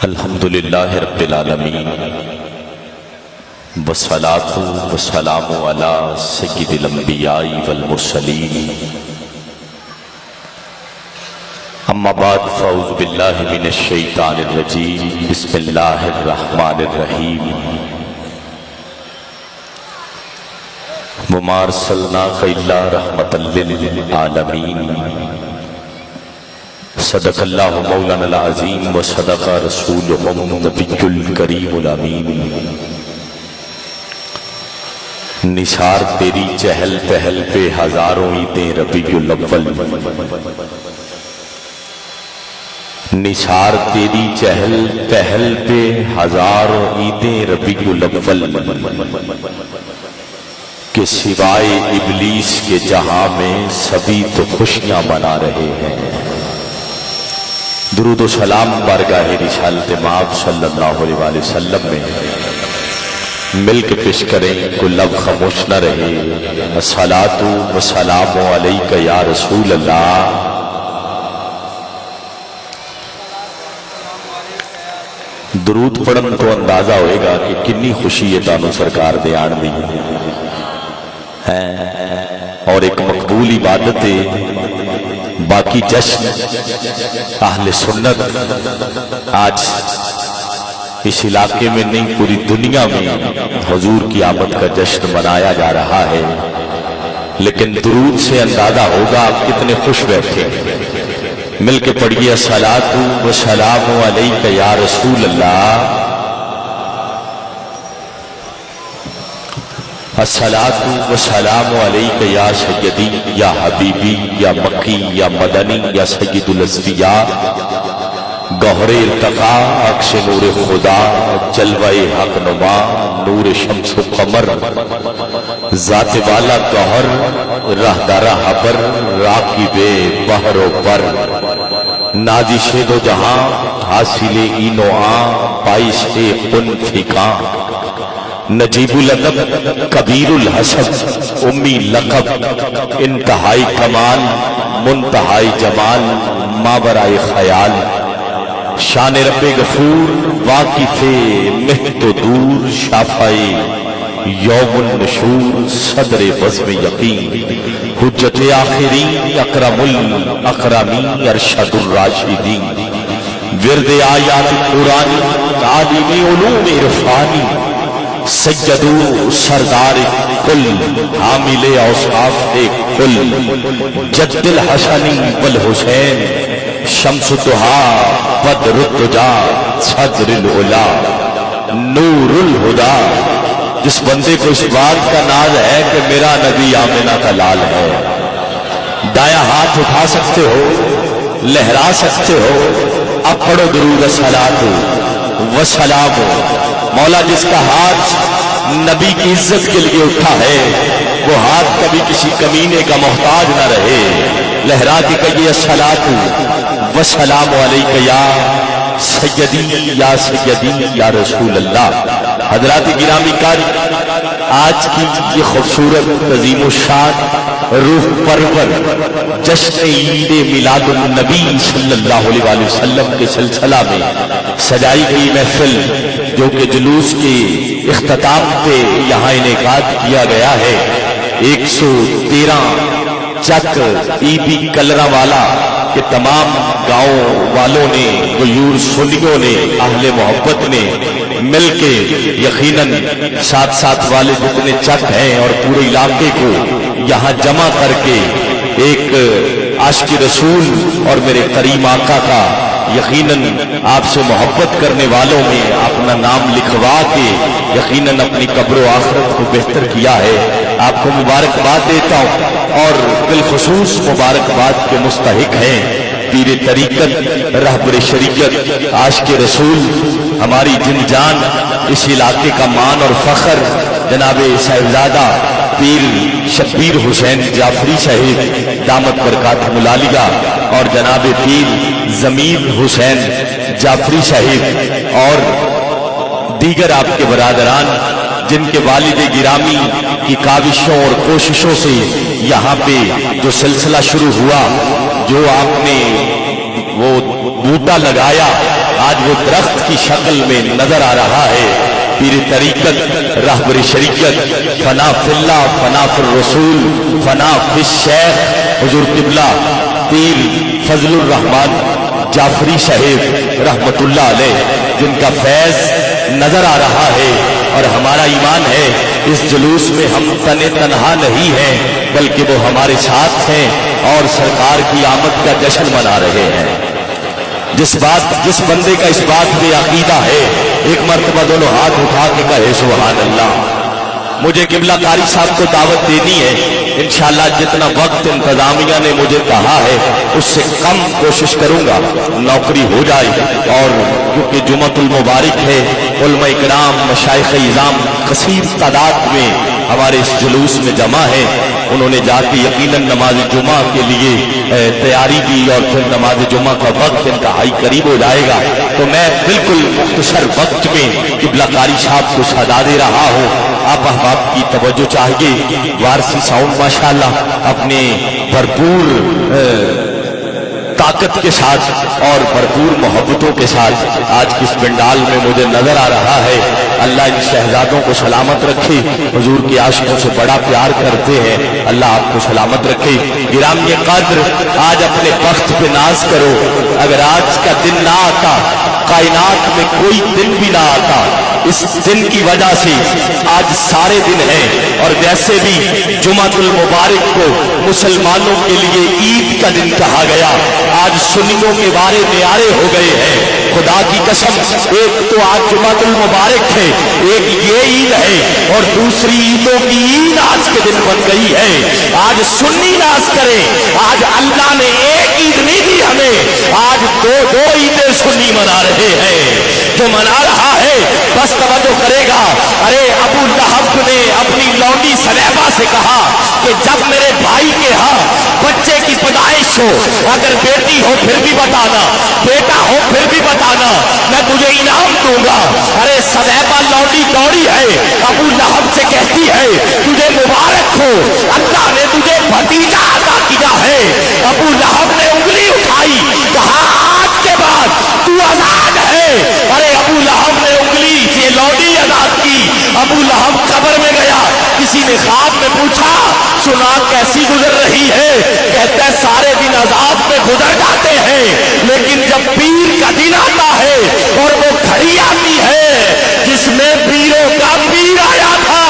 الحمدللہ رب العالمین والصلاة والسلام علی سید الانبیاء والمرسلین اما بعد فاعوذ باللہ من الشیطان الرجیم بسم اللہ الرحمن الرحیم وما ارسلناک الا رحمۃ للعالمین صدق اللہ مولانا العظیم و صدق رسولہ النبی الکریم الامین نثار تیری چہل پہل پہ ہزاروں عیدیں ربیع الاول نثار تیری چہل پہل پہ ہزاروں عیدیں ربیع الاول کہ سوائے ابلیس کے جہاں میں سبھی تو خوشیاں منا رہے ہیں۔ درود و سلام بارگاہ رسالت مآب صلی اللہ علیہ وآلہ وسلم میں مل کے پیش کریں، کوئی لب خاموش نہ رہے۔ الصلاۃ والسلام علیک یا رسول اللہ۔ درود پڑھن تو اندازہ ہوئے گا کہ کنی خوشی ہے تانوں سرکار دے آن دی اور ایک مقبول عبادت ہے۔ باقی جشن اہل سنت آج اس علاقے میں نہیں پوری دنیا میں حضور کی آمد کا جشن منایا جا رہا ہے، لیکن درود سے اندازہ ہوگا آپ کتنے خوش بیٹھے۔ مل کے پڑھیے الصلاۃ والسلام علیک یا رسول اللہ۔ الصلاۃ والسلام علیک یا سیدی یا حبیبی یا مکی یا مدنی یا سید الاسفیاء، گوہر ارتقا عکس نور خدا، جلوہ حق نما نور شمس و قمر، ذات والا گوہر راہدار حبر، راکب بحر و بر، نازش دو جہاں حاصل این و آن، باعث ان فکاں، نجیب الادب کبیر الحسب امی لقب، انتہائی کمال منتہائی جمال ماورائے خیال، شان رب غفور واقف مہت و دور، شافعی یوم النشور صدر بزم یقین، حجت آخرین اکرم الاکرمین ارشد الراشدین، ورد آیات قرآنی تعلیم علوم عرفانی، سیدو سردار کل حامل اوصاف کل، جد الحسنی والحسین شمس الضحیٰ بدر الدجا صدر العلا نور الہدا۔ جس بندے کو اس بات کا ناز ہے کہ میرا نبی آمنہ کا لال ہے، دایاں ہاتھ اٹھا سکتے ہو، لہرا سکتے ہو، اب پڑھو درود الصلاۃ والسلام۔ مولا جس کا ہاتھ نبی کی عزت کے لیے اٹھا ہے وہ ہاتھ کبھی کسی کمینے کا محتاج نہ رہے۔ لہرا کے کہیے الصلاۃ والسلام علیک یا سیدی یا سیدی یا رسول اللہ۔ حضرات گرامی قاری، آج کی یہ خوبصورت عظیم الشان روح پرور جشن عید میلاد النبی صلی اللہ علیہ وآلہ وسلم کے سلسلہ میں سجائی گئی محفل، جو کہ جلوس کے اختتام پہ یہاں انعقاد کیا گیا ہے، 113 چک عیدی کلرہ والا کہ تمام گاؤں والوں نے، غیور سنیوں نے، اہل محبت نے مل کے یقیناً ساتھ ساتھ والے جتنے چک ہیں اور پورے علاقے کو یہاں جمع کر کے ایک عاشق رسول اور میرے کریم آقا کا یقیناً آپ سے محبت کرنے والوں میں اپنا نام لکھوا کے یقیناً اپنی قبر و آخرت کو بہتر کیا ہے۔ آپ کو مبارکباد دیتا ہوں، اور بالخصوص مبارکباد کے مستحق ہیں پیر طریقت، رہبر شریعت، عاشق رسول، ہماری جن جان، اس علاقے کا مان اور فخر، جناب صاحبزادہ پیر شبیر حسین جعفری صاحب دامت برکاتہم العالیہ، اور جناب پیر ضمیر حسین جعفری صاحب اور دیگر آپ کے برادران، جن کے والد گرامی کی کاوشوں اور کوششوں سے यहाँ पे जो सिलसिला शुरू हुआ, जो आपने वो बूटा लगाया, आज वो दरख्त की शक्ल में नजर आ रहा है। पीर तरीकत, रहबर शरीकत, फना फिल्ला, फना फिर रसूल, फना फिर शेख हुजूर किबला पीर फजलुर रहमान जाफरी साहिब रहमतुल्लाह अलैह, जिनका फैज नजर आ रहा है। और हमारा ईमान है इस जुलूस में हम तने तनहा नहीं हैं, बल्कि वो हमारे साथ हैं और सरकार की आमद का जश्न मना रहे हैं। जिस बंदे का इस बात में अकीदा है, एक मर्तबा दोनों हाथ उठा के कहे सुभान अल्लाह। मुझे किबला कारी साहब को दावत देनी है, इंशाअल्लाह जितना वक्त इंतजामिया ने मुझे कहा है उससे कम कोशिश करूंगा, नौकरी हो जाए। और क्योंकि जुमतुल मुबारक है, उलमा इकराम, मशाइख इज़ाम कसीर तादाद में हमारे इस जुलूस में जमा है। उन्होंने जाके यकीनन नमाज जुमा के लिए तैयारी की और फिर नमाज जुमा का वक्त इंतहाई करीब हो जाएगा, तो मैं बिल्कुल मुख्तसर वक्त में किबला कारी साहब को सदा दे रहा हूँ। आप अहबाब की तवज्जो चाहिए। वारसी साउंड माशाअल्लाह अपने भरपूर ताकत के साथ और भरपूर मोहब्बतों के साथ आज किस पंडाल में मुझे नजर आ रहा है। अल्लाह इन शहजादों को सलामत रखे, हुजूर के आशिकों से बड़ा प्यार करते हैं, अल्लाह आपको सलामत रखे। गिरामी कद्र, आज अपने वक्त पे नाज करो। अगर आज का दिन ना आता, कायनात में कोई दिन भी ना आता, इस दिन की वजह से आज सारे दिन हैं। और वैसे भी जुमातुल मुबारक को मुसलमानों के लिए ईद का दिन कहा गया, आज सुन्नियों के बारे न्यारे हो गए हैं। खुदा की कसम, एक तो आज जुमातुल मुबारक है, एक ये ईद है, और दूसरी ईदों की ईद आज के दिन बन गई है। आज सुन्नी नाज करे, आज अल्लाह ने एक ईद नहीं दी हमें, आज दो ईदें सुन्नी मना रहे हैं। जो मना रहा है बस तवज्जो करेगा। अरे अबू लहब ने अपनी लौंडी सलेबा से कहा कि जब मेरे भाई के यहाँ बच्चे की पैदाइश हो, अगर बेटी हो फिर भी बताना, बेटा हो फिर भी बताना, मैं तुझे इनाम दूंगा। अरे सलेबा लौंडी दौड़ी है, अबू लहब से कहती है तुझे मुबारक हो, अल्लाह ने तुझे भतीजा अता किया है। अबू लहब ने उंगली उठाई, कहा आज के बाद तू आजाद है। अरे अबू लहब ने उंगली से लौंडी आजाद की। अबू लहब कब्र में गया, किसी ने ख्वाब में पूछा सुना कैसी गुजर रही है, कहता है सारे दिन अजाब में गुजर जाते हैं, लेकिन जब पीर का दिन आता है और वो घड़ी आती है जिसमें पीरों का पीर आया था,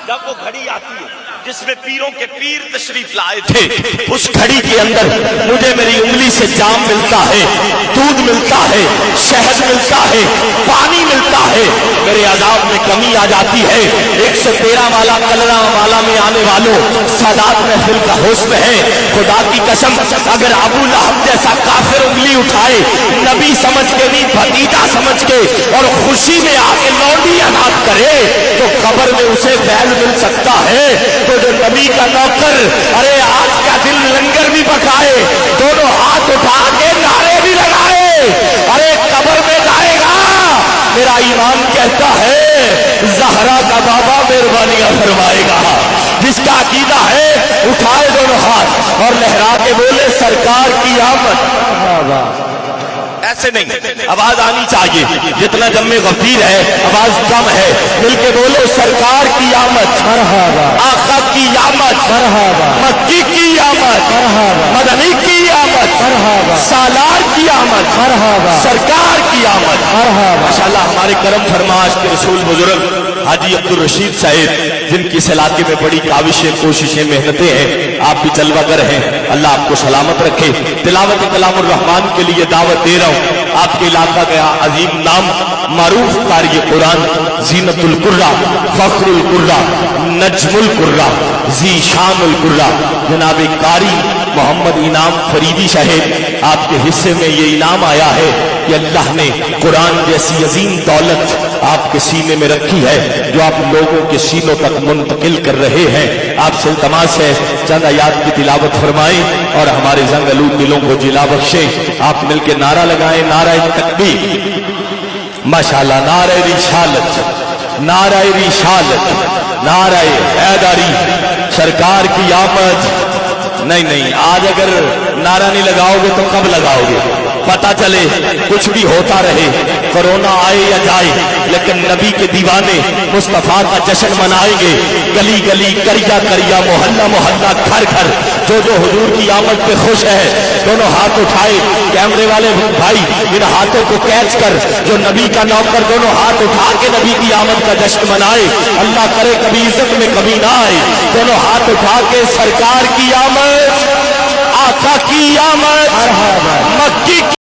जब वो घड़ी आती है जिसमें पीरों के पीर तशरीफ लाए थे, उस घड़ी के अंदर मुझे मेरी उंगली से जाम मिलता है, दूध मिलता है, शहद मिलता है, पानी मिलता है, मेरे अजाब में कमी आ जाती है। 113 वाला कलरा वाला में आने वालों, सादात महफिल का हुस्न है। खुदा की कसम, अगर अबू लहब जैसा काफिर उंगली उठाए, नबी समझ के नहीं भतीजा समझ के, और खुशी में आके लौंडी आजाद करे, तो कब्र में उसे फैल मिल सकता है। तो जो नबी का नौकर, अरे आज का दिन लंगर भी पकाए, दोनों हाथ उठा के नारे भी लगाए, अरे कब्र में जाएगा। मेरा ईमान कहता है ज़हरा का बाबा मेहरबानियां फरमाएगा। जिसका अकीदा है उठाए दोनों हाथ और लहरा के बोले सरकार की आमद। ऐसे नहीं, आवाज आनी चाहिए, जितना जम्मे गफीर है आवाज कम है, मिलके बोलो सरकार की आमद, आका की आमद, मक्की की आमद, मदनी की आमद, सालार की आमद, सरकार की आमद। माशाअल्लाह हमारे करम फरमाश के रसूल बुजुर्ग हाजी अब्दुल रशीद साहिब, जिनकी इस इलाके में बड़ी काविशें, कोशिशें, मेहनतें हैं, आप भी जलवागर हैं, अल्लाह आपको सलामत रखे। तिलावत कलामुर रहमान के लिए दावत दे रहा हूँ। आपके इलाका का अजीम नाम मारूफ कारी कुरान जीनतुल कुर्रा, फखरुल कुर्रा, नजमुल कुर्रा, जीशानुल कुर्रा जनाब कारी मोहम्मद इनाम फरीदी साहेब, आपके हिस्से में ये इनाम आया है कि अल्लाह ने कुरान जैसी अजीम दौलत आपके सीने में रखी है, जो आप लोगों के सीनों तक मुंतकिल कर रहे हैं। आपसे इल्तमास है चंद आयात की तिलावत फरमाएं और हमारे जंगलूद दिलों को जिला बख्शें। आप मिलके नारा लगाएं, नारा तकबीर, माशाअल्लाह, नारे रिसालत, نعرہ رسالت، نعرہ حیدری، سرکار کی آمد۔ نہیں، آج اگر نعرہ نہیں لگاؤ گے تو کب لگاؤ گے؟ پتہ چلے کچھ بھی ہوتا رہے، کرونا آئے یا جائے، لیکن نبی کے دیوانے مصطفیٰ کا جشن منائیں گے۔ گلی گلی، کریا کریا، محلہ محلہ، گھر گھر، جو حضور کی آمد پہ خوش ہے دونوں ہاتھ اٹھائے۔ کیمرے والے بھائی ان ہاتھوں کو کیچ کر، جو نبی کا نوکر دونوں ہاتھ اٹھا کے نبی کی آمد کا جشن منائے۔ اللہ کرے کبھی عزت میں کمی نہ آئے، دونوں ہاتھ اٹھا کے سرکار کی آمد، آقا کی آمد، مکی